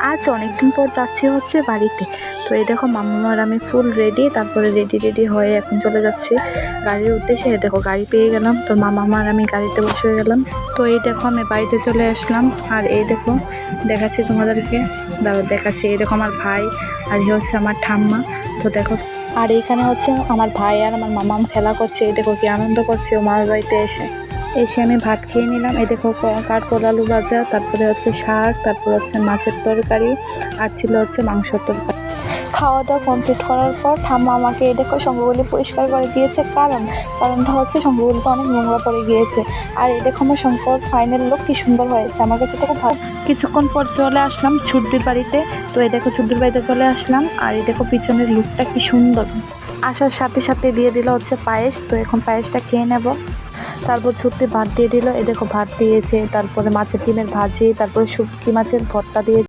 আজ অনেকদিন পর যাচ্ছি হচ্ছে বাড়িতে। তো এই দেখো মাম্মা আর আমি ফুল রেডি, তারপরে রেডি হয়ে এখন চলে যাচ্ছি গাড়ির উদ্দেশ্যে। এই দেখো গাড়ি পেয়ে গেলাম, তো মামা আর আমি গাড়িতে বসে গেলাম। তো এই দেখো আমি বাড়িতে চলে আসলাম, আর এই দেখো দেখাচ্ছি তোমাদেরকে, দেখাচ্ছি। এই দেখো আমার ভাই, আর এই হচ্ছে আমার ঠাম্মা। তো দেখো, আর এইখানে হচ্ছে আমার ভাই আর আমার মামা খেলা করছে। এই দেখো কি আনন্দ করছে ও মামার বাড়িতে এসে আমি ভাত খেয়ে নিলাম। এই দেখো কাঠকল আলু ভাজা, তারপরে হচ্ছে শাক, তারপর হচ্ছে মাছের তরকারি, আর ছিল হচ্ছে মাংসের তরকারি। খাওয়া দাওয়া কমপ্লিট করার পর ঠাম্মা আমাকে এই দেখো সঙ্গগুলি পরিষ্কার করে দিয়েছে, কারণটা হচ্ছে সঙ্গগুলিতে অনেক নোংরা পড়ে গিয়েছে। আর এই দেখো আমার শঙ্কর ফাইনাল লুক কি সুন্দর হয়েছে, আমার কাছে তো খুব ভালো। কিছুক্ষণ পর চলে আসলাম ছুটির বাড়িতে। তো এই দেখো ছুটির বাড়িতে চলে আসলাম, আর এই দেখো পিছনের লুকটা কি সুন্দর। আসার সাথে সাথে দিয়ে দিল হচ্ছে পায়েস, তো এখন পায়েসটা খেয়ে নেব। তারপর ছুটি ভাত দিয়ে দিল, এই দেখো ভাত দিয়েছে, তারপরে মাছের ডিমের ভাজি, তারপরে শুটকি মাছের ভর্তা দিয়েছে।